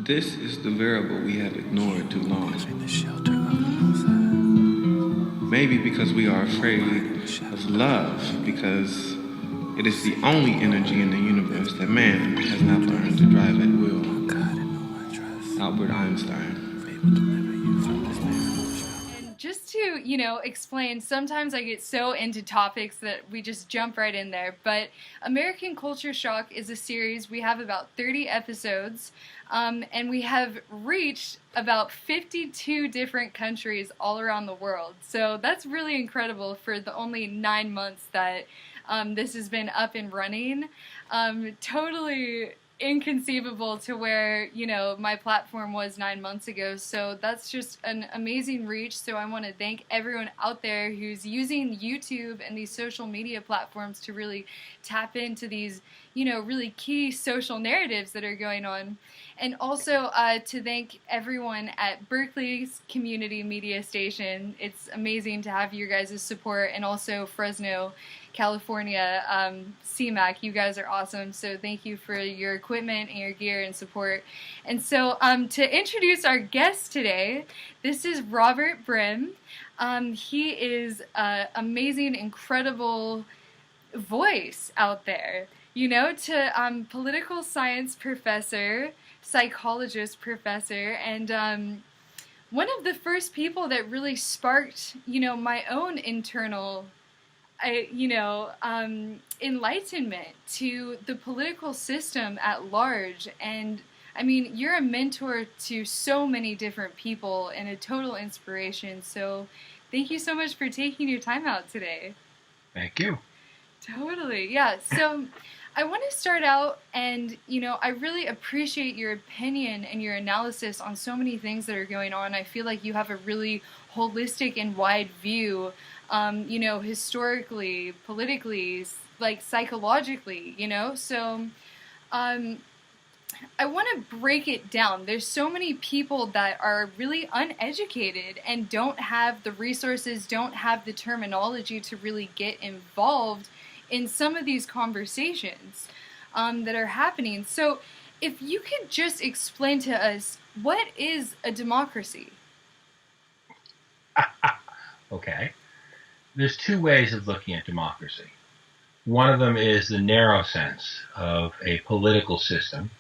This is the variable we have ignored too long. Maybe because we are afraid of love, because it is the only energy in the universe that man has not learned to drive at will. Albert Einstein. And just to, explain, sometimes I get so into topics that we just jump right in there. But American Culture Shock is a series. We have about 30 episodes, and we have reached about 52 different countries all around the world. So that's really incredible for the only 9 months that this has been up and running. Totally inconceivable to where my platform was 9 months ago, so that's just an amazing reach. So I want to thank everyone out there who's using YouTube and these social media platforms to really tap into these really key social narratives that are going on, and also to thank everyone at Berkeley's community media station. It's amazing to have your guys' support, and also Fresno, California, CMAC. You guys are awesome, so thank you for your equipment and your gear and support. And so to introduce our guest today, this is Robert Brem. He is an amazing, incredible voice out there, to political science professor, psychologist professor, and one of the first people that really sparked, my own internal enlightenment to the political system at large. And I mean, you're a mentor to so many different people and a total inspiration. So thank you so much for taking your time out today. Thank you. Totally, yeah. So I want to start out, and I really appreciate your opinion and your analysis on so many things that are going on. I feel like you have a really holistic and wide view, historically, politically, like psychologically, So I want to break it down. There's so many people that are really uneducated and don't have the resources, don't have the terminology to really get involved in some of these conversations that are happening. So if you could just explain to us, what is a democracy? Okay. There's two ways of looking at democracy. One of them is the narrow sense of a political system.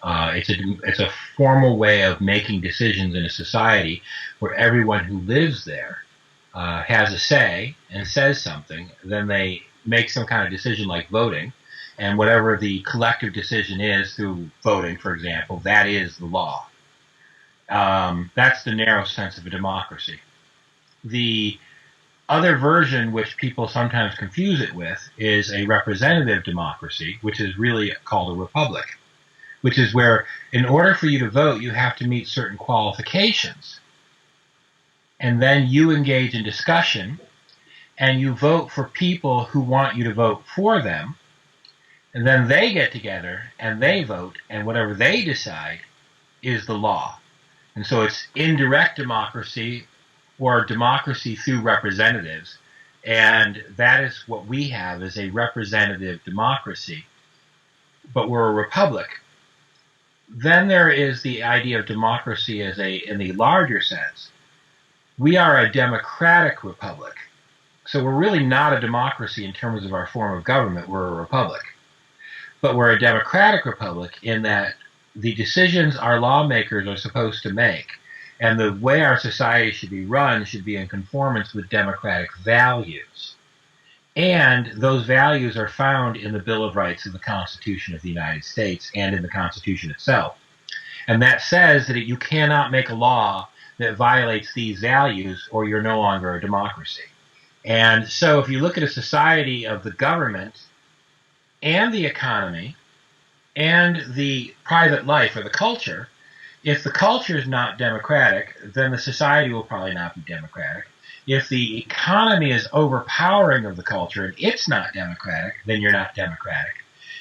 It's a formal way of making decisions in a society where everyone who lives there has a say and says something. Then they make some kind of decision like voting, and whatever the collective decision is through voting, for example, that is the law. That's the narrow sense of a democracy. The other version, which people sometimes confuse it with, is a representative democracy, which is really called a republic, which is where, in order for you to vote, you have to meet certain qualifications. And then you engage in discussion, and you vote for people who want you to vote for them, and then they get together and they vote, and whatever they decide is the law. And so it's indirect democracy, or democracy through representatives, and that is what we have, is a representative democracy, but we're a republic. Then there is the idea of democracy in the larger sense. We are a democratic republic. So we're really not a democracy in terms of our form of government. We're a republic. But we're a democratic republic in that the decisions our lawmakers are supposed to make and the way our society should be run should be in conformance with democratic values. And those values are found in the Bill of Rights of the Constitution of the United States and in the Constitution itself. And that says that you cannot make a law that violates these values, or you're no longer a democracy. And so if you look at a society of the government and the economy and the private life or the culture, if the culture is not democratic, then the society will probably not be democratic. If the economy is overpowering of the culture and it's not democratic, then you're not democratic.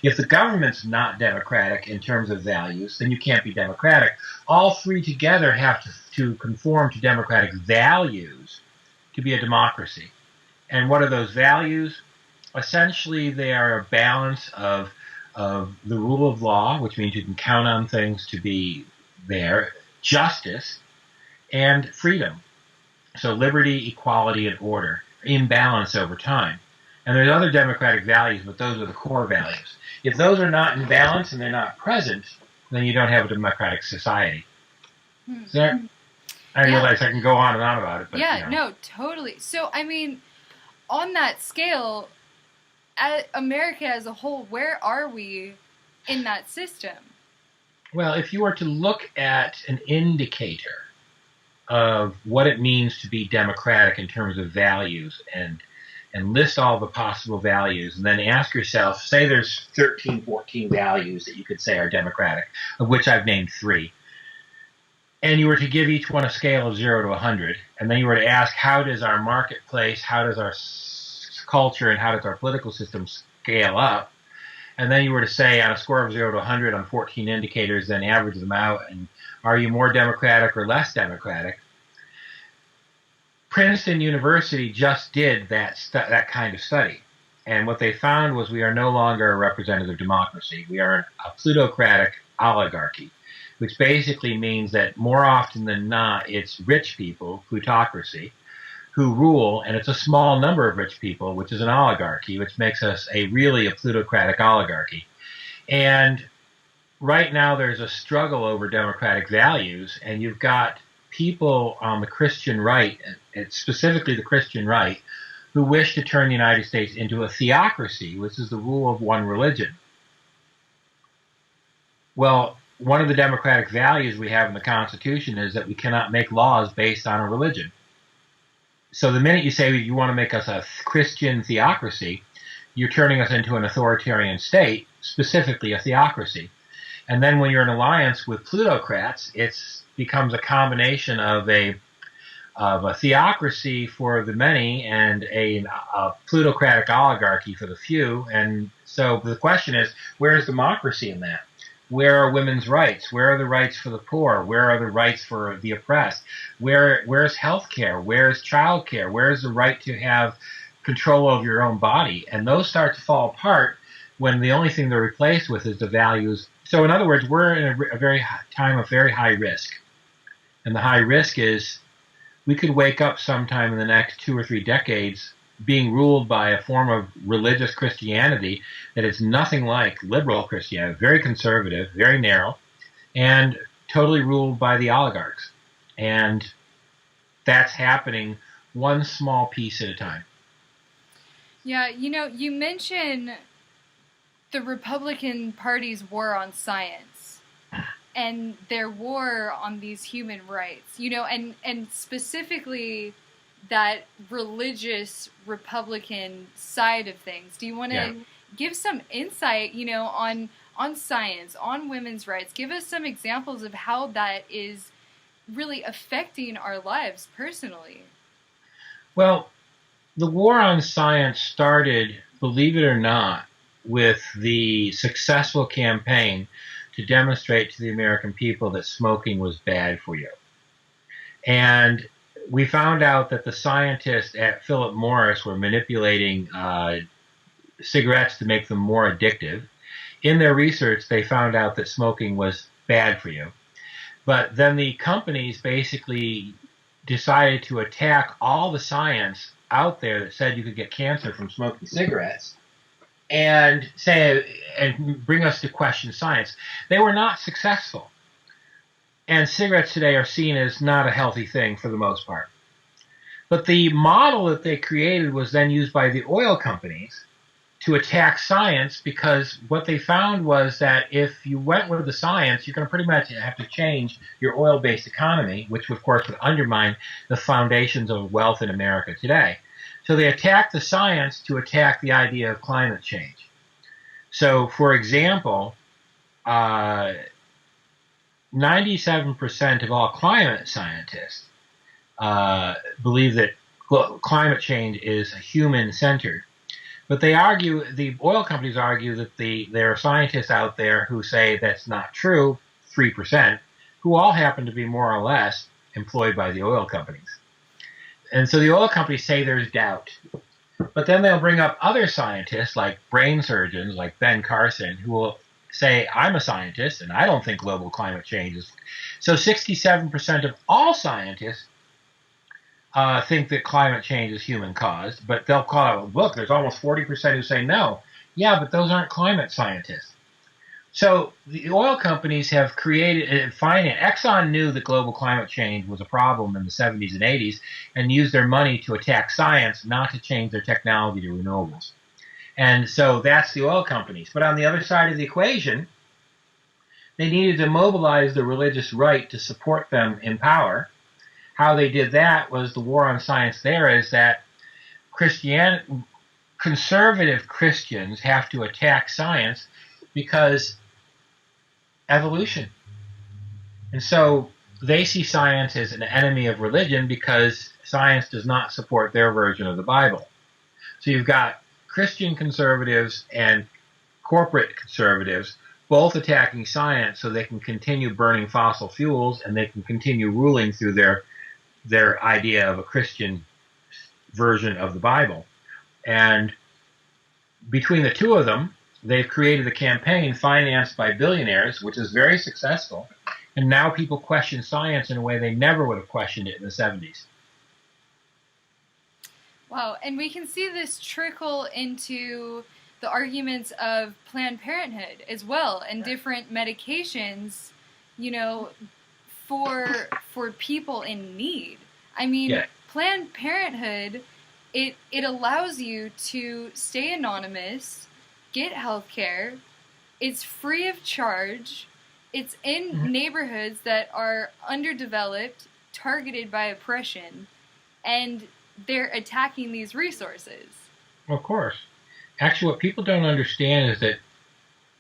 If the government's not democratic in terms of values, then you can't be democratic. All three together have to conform to democratic values to be a democracy. And what are those values? Essentially, they are a balance of the rule of law, which means you can count on things to be there, justice, and freedom. So liberty, equality, and order in balance over time. And there's other democratic values, but those are the core values. If those are not in balance and they're not present, then you don't have a democratic society. So that, I realize I can go on and on about it. But, no, totally. So, I mean, on that scale, America as a whole, where are we in that system? Well, if you were to look at an indicator of what it means to be democratic in terms of values and list all the possible values, and then ask yourself, say there's 13, 14 values that you could say are democratic, of which I've named 3. And you were to give each one a scale of 0 to 100, and then you were to ask, how does our marketplace, how does our culture, and how does our political system scale up? And then you were to say, on a score of 0 to 100 on 14 indicators, then average them out, and are you more democratic or less democratic? Princeton University just did that kind of study. And what they found was we are no longer a representative democracy. We are a plutocratic oligarchy, which basically means that more often than not, it's rich people, plutocracy, who rule, and it's a small number of rich people, which is an oligarchy, which makes us really a plutocratic oligarchy. And right now there's a struggle over democratic values, and you've got people on the Christian right, and specifically the Christian right, who wish to turn the United States into a theocracy, which is the rule of one religion. Well, one of the democratic values we have in the Constitution is that we cannot make laws based on a religion. So the minute you say you want to make us a Christian theocracy, you're turning us into an authoritarian state, specifically a theocracy. And then when you're in alliance with plutocrats, it becomes a combination of a theocracy for the many and a plutocratic oligarchy for the few. And so the question is, where is democracy in that? Where are women's rights? Where are the rights for the poor? Where are the rights for the oppressed? Where's health care? Where's child care? Where's the right to have control over your own body? And those start to fall apart when the only thing they're replaced with is the values. So in other words, we're in a time of very high risk. And the high risk is we could wake up sometime in the next 2 or 3 decades being ruled by a form of religious Christianity that is nothing like liberal Christianity, very conservative, very narrow, and totally ruled by the oligarchs. And that's happening one small piece at a time. Yeah, you mentioned the Republican Party's war on science and their war on these human rights, and specifically that religious Republican side of things. Do you want to give some insight, on science, on women's rights? Give us some examples of how that is really affecting our lives personally. Well, the war on science started, believe it or not, with the successful campaign to demonstrate to the American people that smoking was bad for you. And we found out that the scientists at Philip Morris were manipulating cigarettes to make them more addictive. In their research, they found out that smoking was bad for you. But then the companies basically decided to attack all the science out there that said you could get cancer from smoking cigarettes and bring us to question science. They were not successful. And cigarettes today are seen as not a healthy thing for the most part. But the model that they created was then used by the oil companies to attack science, because what they found was that if you went with the science, you're going to pretty much have to change your oil-based economy, which of course would undermine the foundations of wealth in America today. So they attacked the science to attack the idea of climate change. So, for example, 97% of all climate scientists believe that climate change is human-centered. But they argue, the oil companies argue that there are scientists out there who say that's not true, 3%, who all happen to be more or less employed by the oil companies. And so the oil companies say there's doubt. But then they'll bring up other scientists like brain surgeons like Ben Carson, who will say, I'm a scientist and I don't think global climate change is. So 67% of all scientists think that climate change is human caused, but they'll call it, look, there's almost 40% who say no. Yeah, but those aren't climate scientists. So the oil companies have created, Exxon knew that global climate change was a problem in the 70s and 80s and used their money to attack science, not to change their technology to renewables. And so that's the oil companies. But on the other side of the equation, they needed to mobilize the religious right to support them in power. How they did that was the war on science there is that conservative Christians have to attack science because evolution. And so they see science as an enemy of religion because science does not support their version of the Bible. So you've got Christian conservatives and corporate conservatives both attacking science so they can continue burning fossil fuels and they can continue ruling through their idea of a Christian version of the Bible. And between the two of them, they've created a campaign financed by billionaires, which is very successful. And now people question science in a way they never would have questioned it in the 70s. Wow, and we can see this trickle into the arguments of Planned Parenthood as well, and different medications, for people in need. I mean, Planned Parenthood, it allows you to stay anonymous, get health care, it's free of charge, it's in neighborhoods that are underdeveloped, targeted by oppression, and they're attacking these resources. Of course. Actually, what people don't understand is that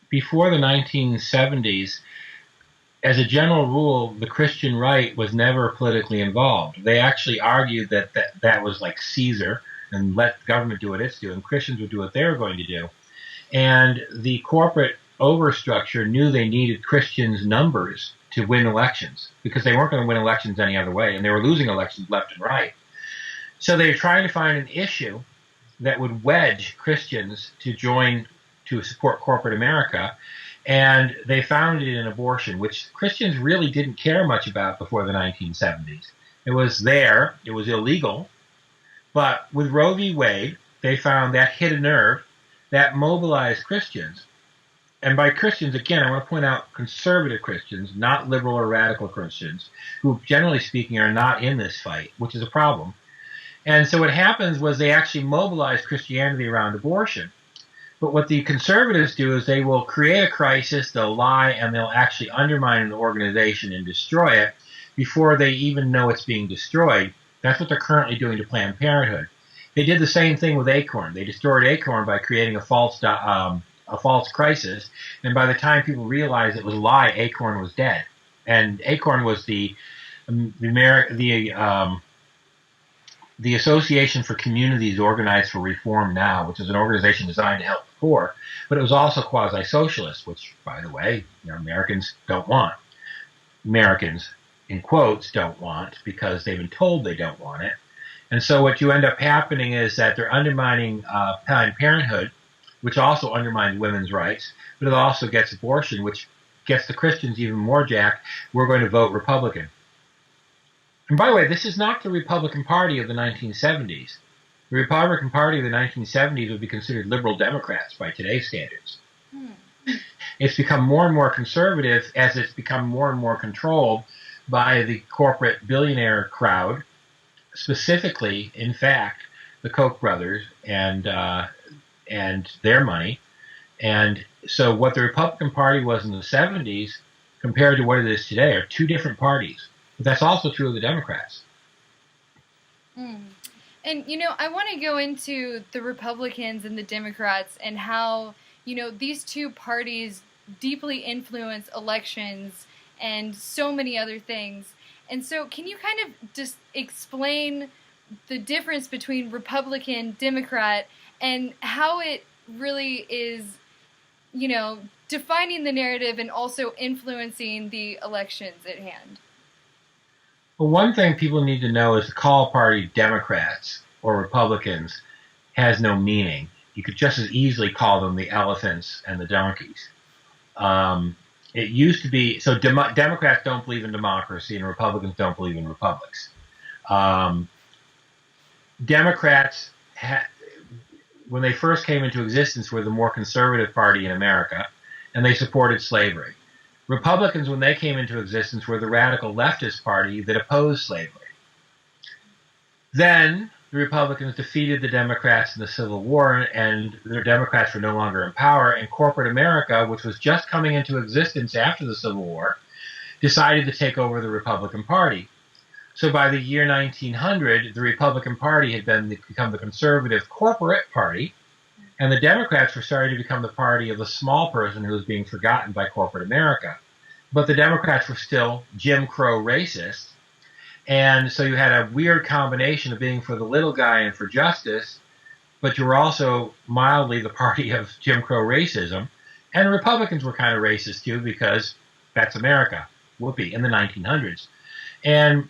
before the 1970s, as a general rule, the Christian right was never politically involved. They actually argued that was like Caesar and let the government do what it's doing. Christians would do what they were going to do. And the corporate overstructure knew they needed Christians' numbers to win elections because they weren't going to win elections any other way, and they were losing elections left and right. So they were trying to find an issue that would wedge Christians to support corporate America, and they found it in abortion, which Christians really didn't care much about before the 1970s. It was there, it was illegal, but with Roe v. Wade, they found that hit a nerve that mobilized Christians. And by Christians, again, I want to point out conservative Christians, not liberal or radical Christians, who generally speaking are not in this fight, which is a problem. And so what happens was they actually mobilize Christianity around abortion. But what the conservatives do is they will create a crisis, they'll lie, and they'll actually undermine an organization and destroy it before they even know it's being destroyed. That's what they're currently doing to Planned Parenthood. They did the same thing with Acorn. They destroyed Acorn by creating a false crisis, and by the time people realized it was a lie, Acorn was dead. And Acorn was the Association for Communities Organized for Reform Now, which is an organization designed to help the poor, but it was also quasi-socialist, which, by the way, Americans don't want. Americans, in quotes, don't want because they've been told they don't want it. And so what you end up happening is that they're undermining Planned Parenthood, which also undermines women's rights, but it also gets abortion, which gets the Christians even more jacked. We're going to vote Republican. And by the way, this is not the Republican Party of the 1970s. The Republican Party of the 1970s would be considered liberal Democrats by today's standards. It's become more and more conservative as it's become more and more controlled by the corporate billionaire crowd, specifically, in fact, the Koch brothers and their money. And so what the Republican Party was in the 70s compared to what it is today are two different parties. But that's also true of the Democrats. And, I want to go into the Republicans and the Democrats and how, these two parties deeply influence elections and so many other things. And so can you kind of just explain the difference between Republican, Democrat, and how it really is, defining the narrative and also influencing the elections at hand? Well, one thing people need to know is to call a party Democrats or Republicans has no meaning. You could just as easily call them the elephants and the donkeys. It used to be so. Democrats don't believe in democracy, and Republicans don't believe in republics. Um, Democrats, when they first came into existence, were the more conservative party in America, and they supported slavery. Republicans, when they came into existence, were the radical leftist party that opposed slavery. Then the Republicans defeated the Democrats in the Civil War, and the Democrats were no longer in power, and corporate America, which was just coming into existence after the Civil War, decided to take over the Republican Party. So by the year 1900, the Republican Party had become the conservative corporate party, and the Democrats were starting to become the party of the small person who was being forgotten by corporate America. But the Democrats were still Jim Crow racists, and so you had a weird combination of being for the little guy and for justice, but you were also mildly the party of Jim Crow racism, and Republicans were kind of racist too, because that's America, whoopee, in the 1900s. And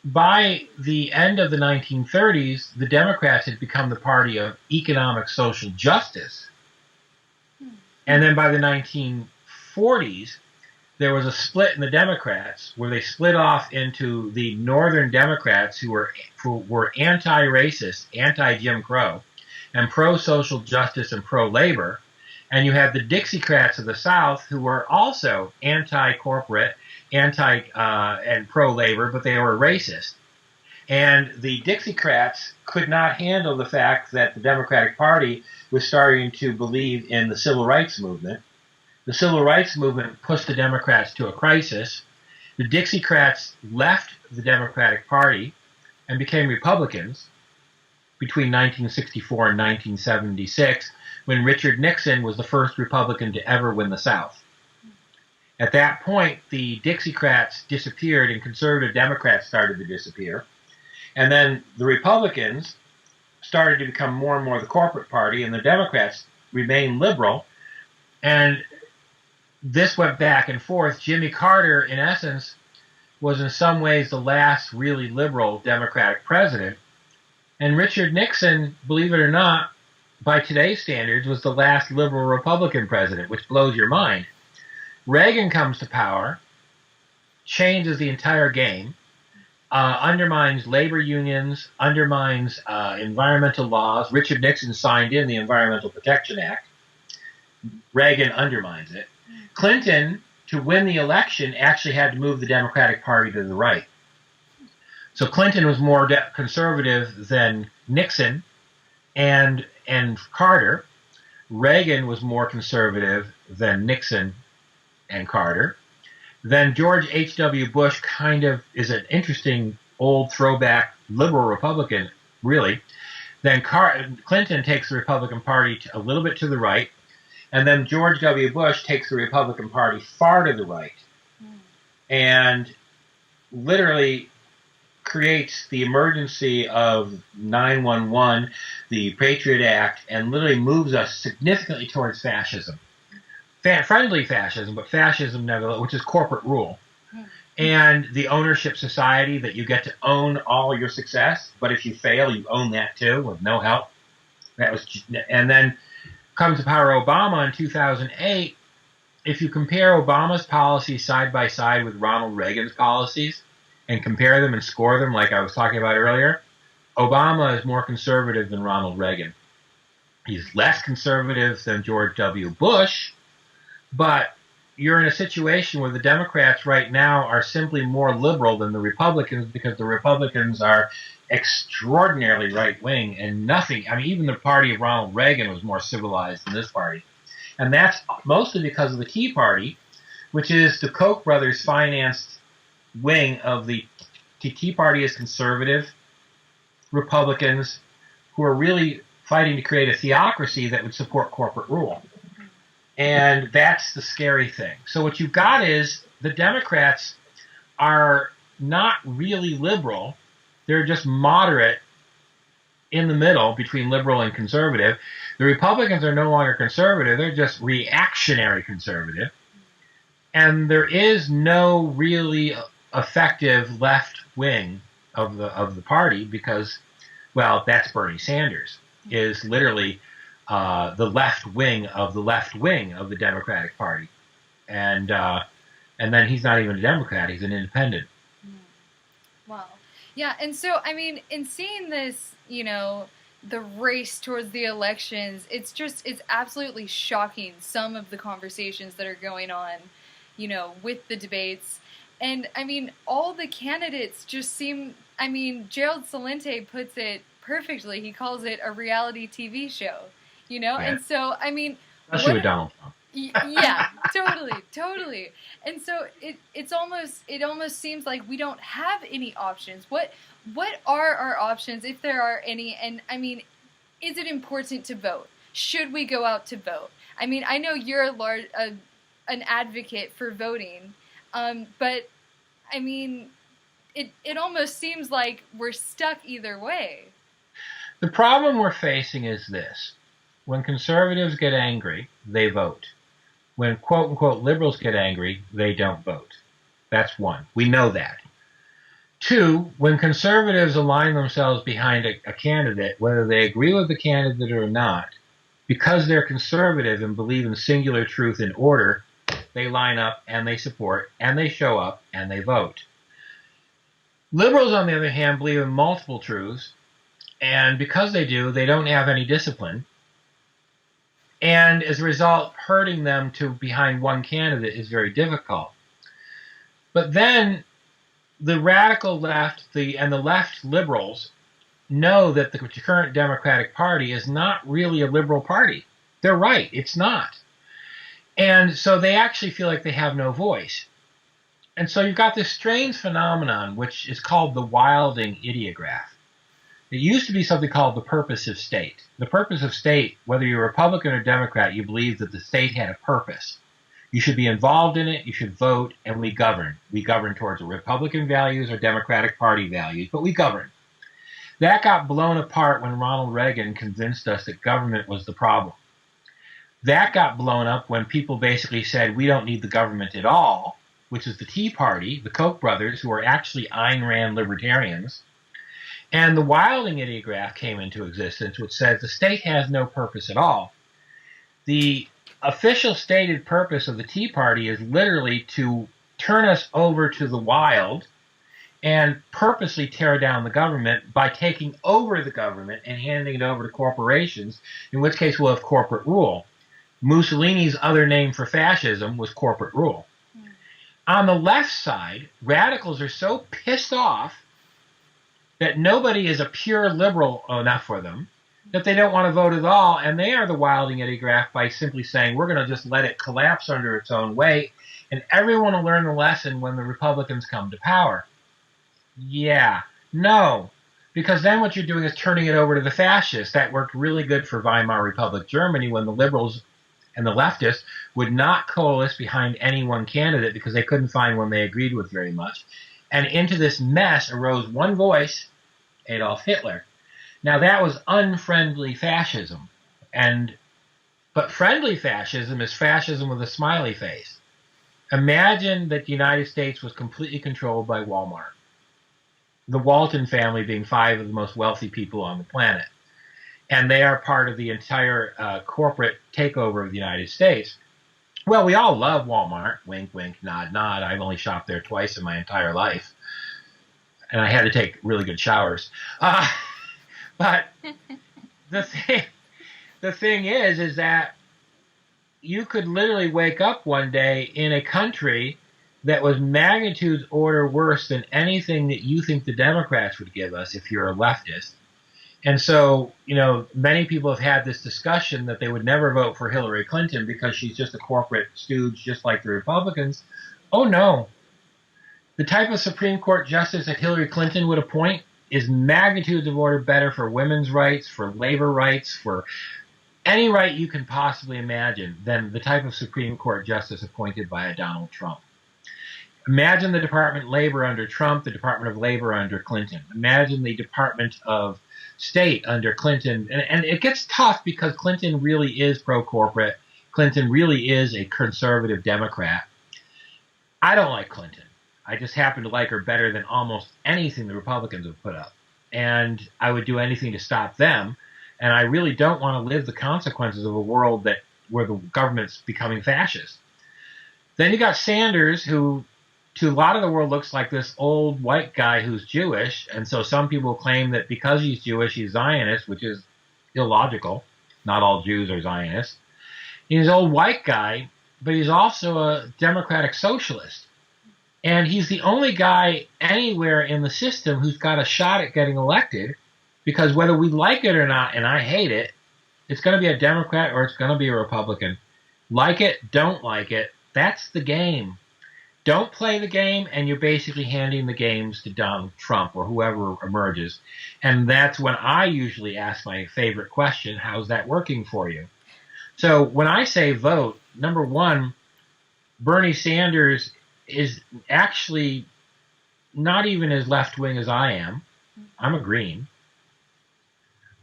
by the end of the 1930s, the Democrats had become the party of economic social justice. And then by the 1940s, there was a split in the Democrats where they split off into the Northern Democrats who were anti-racist, anti-Jim Crow, and pro-social justice and pro-labor. And you had the Dixiecrats of the South who were also anti-corporate, and pro-labor, but they were racist. And the Dixiecrats could not handle the fact that the Democratic Party was starting to believe in the civil rights movement. The civil rights movement pushed the Democrats to a crisis. The Dixiecrats left the Democratic Party and became Republicans between 1964 and 1976, when Richard Nixon was the first Republican to ever win the South. At that point, the Dixiecrats disappeared and conservative Democrats started to disappear. And then the Republicans started to become more and more the corporate party, and the Democrats remained liberal. And this went back and forth. Jimmy Carter, in essence, was in some ways the last really liberal Democratic president. And Richard Nixon, believe it or not, by today's standards, was the last liberal Republican president, which blows your mind. Reagan comes to power, changes the entire game, undermines labor unions, undermines environmental laws. Richard Nixon signed in the Environmental Protection Act. Reagan undermines it. Clinton, to win the election, actually had to move the Democratic Party to the right. So Clinton was more conservative than Nixon and Carter. Reagan was more conservative than Nixon and Carter. Then George H.W. Bush kind of is an interesting old throwback liberal Republican, really. Then Clinton takes the Republican Party a little bit to the right, and then George W. Bush takes the Republican Party far to the right, and literally creates the emergency of 9/11, the Patriot Act, and literally moves us significantly towards fascism. Friendly fascism, but fascism nevertheless, which is corporate rule. And the ownership society that you get to own all your success, but if you fail, you own that too with no help. And then comes to power Obama in 2008. If you compare Obama's policies side by side with Ronald Reagan's policies and compare them and score them like I was talking about earlier, Obama is more conservative than Ronald Reagan. He's less conservative than George W. Bush, but you're in a situation where the Democrats right now are simply more liberal than the Republicans, because the Republicans are extraordinarily right-wing and nothing. I mean, even the party of Ronald Reagan was more civilized than this party. And that's mostly because of the Tea Party, which is the Koch brothers financed wing of the Tea Party is conservative Republicans who are really fighting to create a theocracy that would support corporate rule. And that's the scary thing. So what you've got is the Democrats are not really liberal. They're just moderate in the middle between liberal and conservative. The Republicans are no longer conservative. They're just reactionary conservative. And there is no really effective left wing of the party because, well, that's Bernie Sanders, is literally the left wing of the Democratic Party. and then he's not even a Democrat; he's an independent. Wow. Yeah, and so, I mean, in seeing this, the race towards the elections, it's absolutely shocking, some of the conversations that are going on, with the debates. And, I mean, all the candidates just seem, I mean, Gerald Celente puts it perfectly. He calls it a reality TV show, Yeah. And so, I mean, Especially with Donald Trump. Yeah, totally. And so it almost seems like we don't have any options. What are our options, if there are any? And I mean, is it important to vote? Should we go out to vote? I mean, I know you're an advocate for voting, but I mean, it almost seems like we're stuck either way. The problem we're facing is this: when conservatives get angry, they vote. When quote-unquote liberals get angry, they don't vote. That's one. We know that. Two, when conservatives align themselves behind a candidate, whether they agree with the candidate or not, because they're conservative and believe in singular truth and order, they line up and they support and they show up and they vote. Liberals, on the other hand, believe in multiple truths, and because they do, they don't have any discipline. And as a result, herding them to behind one candidate is very difficult. But then the radical left and the left liberals know that the current Democratic Party is not really a liberal party. They're right, it's not. And so they actually feel like they have no voice. And so you've got this strange phenomenon which is called the Wilding ideograph. It used to be something called the purpose of state. The purpose of state, whether you're Republican or Democrat, you believe that the state had a purpose. You should be involved in it, you should vote, and we govern. We govern towards Republican values or Democratic Party values, but we govern. That got blown apart when Ronald Reagan convinced us that government was the problem. That got blown up when people basically said we don't need the government at all, which is the Tea Party, the Koch brothers, who are actually Ayn Rand libertarians. And the Wilding ideograph came into existence, which says the state has no purpose at all. The official stated purpose of the Tea Party is literally to turn us over to the wild and purposely tear down the government by taking over the government and handing it over to corporations, in which case we'll have corporate rule. Mussolini's other name for fascism was corporate rule. On the left side, radicals are so pissed off that nobody is a pure liberal enough for them, that they don't want to vote at all, and they are the Wilding ideograph by simply saying, we're going to just let it collapse under its own weight, and everyone will learn the lesson when the Republicans come to power. Yeah, no, because then what you're doing is turning it over to the fascists. That worked really good for Weimar Republic Germany when the liberals and the leftists would not coalesce behind any one candidate because they couldn't find one they agreed with very much. And into this mess arose one voice, Adolf Hitler. Now that was unfriendly fascism, but friendly fascism is fascism with a smiley face. Imagine that the United States was completely controlled by Walmart, the Walton family being 5 of the most wealthy people on the planet, and they are part of the entire corporate takeover of the United States. Well, we all love Walmart. Wink, wink, nod, nod. I've only shopped there twice in my entire life. And I had to take really good showers. But the thing is that you could literally wake up one day in a country that was magnitudes order worse than anything that you think the Democrats would give us if you're a leftist. And so, many people have had this discussion that they would never vote for Hillary Clinton because she's just a corporate stooge just like the Republicans. Oh, no. The type of Supreme Court justice that Hillary Clinton would appoint is magnitudes of order better for women's rights, for labor rights, for any right you can possibly imagine than the type of Supreme Court justice appointed by a Donald Trump. Imagine the Department of Labor under Trump, the Department of Labor under Clinton. Imagine the Department of State under Clinton. And it gets tough because Clinton really is pro-corporate. Clinton really is a conservative Democrat. I don't like Clinton. I just happen to like her better than almost anything the Republicans have put up. And I would do anything to stop them. And I really don't want to live the consequences of a world where the government's becoming fascist. Then you got Sanders, who to a lot of the world looks like this old white guy who's Jewish, and so some people claim that because he's Jewish, he's Zionist, which is illogical. Not all Jews are Zionists. He's an old white guy, but he's also a democratic socialist. And he's the only guy anywhere in the system who's got a shot at getting elected, because whether we like it or not, and I hate it, it's going to be a Democrat or it's going to be a Republican. Like it, don't like it, that's the game. Don't play the game, and you're basically handing the games to Donald Trump or whoever emerges. And that's when I usually ask my favorite question, how's that working for you? So when I say vote, number one, Bernie Sanders is actually not even as left-wing as I am. I'm a Green.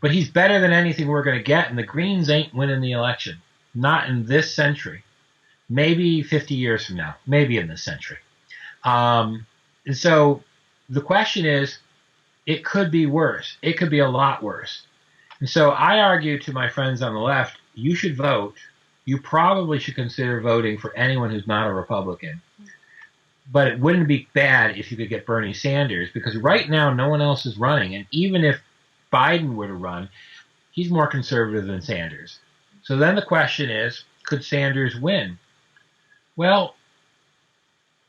But he's better than anything we're going to get, and the Greens ain't winning the election. Not in this century. Maybe 50 years from now. Maybe in this century. And so the question is, it could be worse. It could be a lot worse. And so I argue to my friends on the left, you should vote. You probably should consider voting for anyone who's not a Republican. But it wouldn't be bad if you could get Bernie Sanders, because right now no one else is running. And even if Biden were to run, he's more conservative than Sanders. So then the question is, could Sanders win? Well,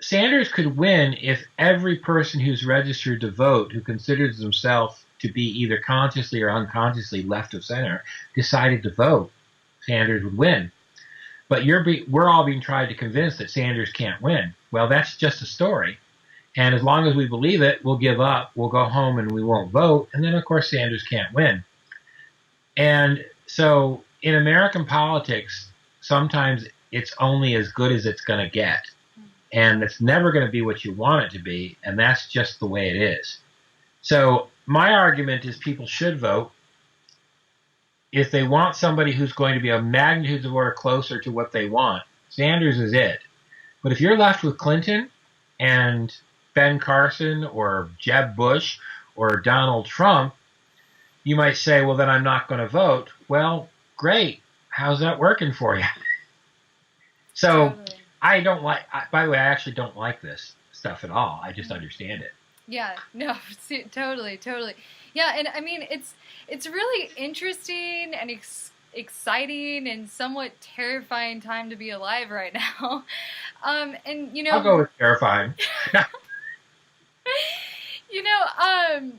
Sanders could win if every person who's registered to vote, who considers themselves to be either consciously or unconsciously left of center, decided to vote. Sanders would win. But we're all being tried to convince that Sanders can't win. Well, that's just a story. And as long as we believe it, we'll give up, we'll go home, and we won't vote. And then, of course, Sanders can't win. And so in American politics, sometimes it's only as good as it's going to get. And it's never going to be what you want it to be, and that's just the way it is. So my argument is people should vote. If they want somebody who's going to be a magnitude of order closer to what they want, Sanders is it. But if you're left with Clinton and Ben Carson or Jeb Bush or Donald Trump, you might say, well, then I'm not going to vote. Well, great. How's that working for you? So I don't like, by the way, I actually don't like this stuff at all. I just understand it. Yeah, no, totally. Yeah, and I mean, it's really interesting and exciting and somewhat terrifying time to be alive right now. And you know, I'll go with terrifying. You know,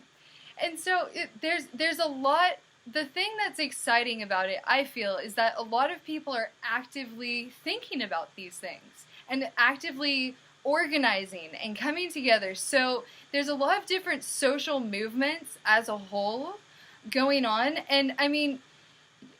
and so there's a lot. The thing that's exciting about it, I feel, is that a lot of people are actively thinking about these things and actively organizing and coming together. So there's a lot of different social movements as a whole going on. And I mean,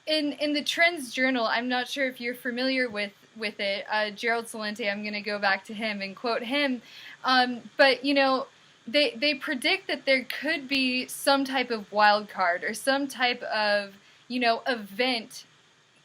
in the Trends Journal, I'm not sure if you're familiar with it, Gerald Celente, I'm going to go back to him and quote him. But, you know, they predict that there could be some type of wild card or some type of, you know, event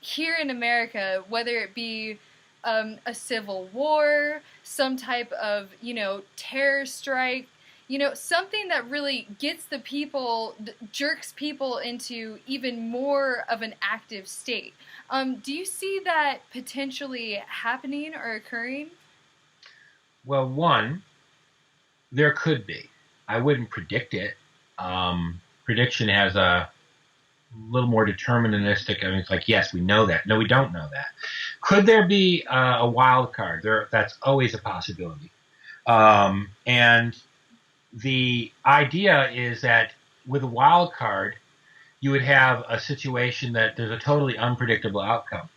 here in America, whether it be a civil war, some type of, you know, terror strike, you know, something that really gets the people, jerks people into even more of an active state. Do you see that potentially happening or occurring? Well, one, there could be. I wouldn't predict it. Prediction has a little more deterministic. I mean, it's like, yes, we know that. No, we don't know that. Could there be a wild card? That's always a possibility. And the idea is that with a wild card, you would have a situation that there's a totally unpredictable outcome.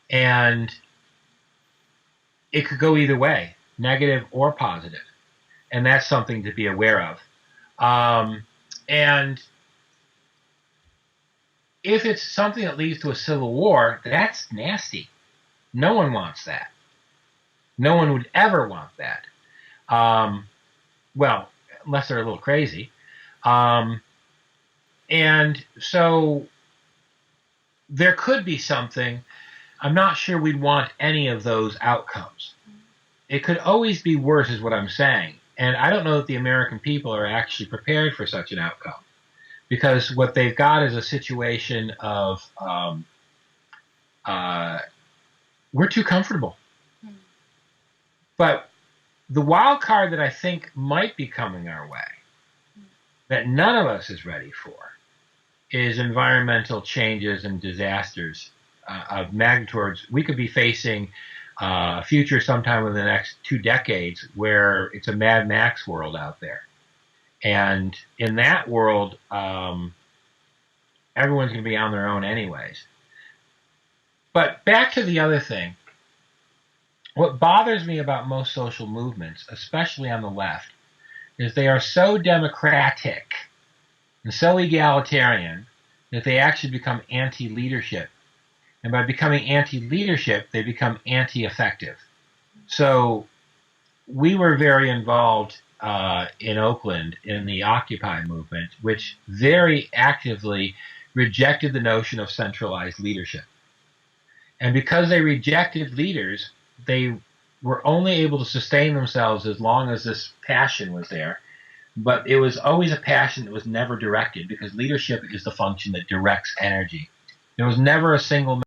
And it could go either way, negative or positive. And that's something to be aware of. And if it's something that leads to a civil war, that's nasty. No one wants that. No one would ever want that. Well, unless they're a little crazy. And so there could be something. I'm not sure we'd want any of those outcomes. It could always be worse, is what I'm saying. And I don't know that the American people are actually prepared for such an outcome. Because what they've got is a situation of we're too comfortable. But the wild card that I think might be coming our way, that none of us is ready for, is environmental changes and disasters of magnitudes. We could be facing a future sometime in the next 2 decades where it's a Mad Max world out there. And in that world, everyone's going to be on their own anyways. But back to the other thing. What bothers me about most social movements, especially on the left, is they are so democratic and so egalitarian that they actually become anti-leadership. And by becoming anti-leadership, they become anti-effective. So we were very involved in Oakland in the Occupy movement, which very actively rejected the notion of centralized leadership. And because they rejected leaders, they were only able to sustain themselves as long as this passion was there. But it was always a passion that was never directed, because leadership is the function that directs energy. There was never a single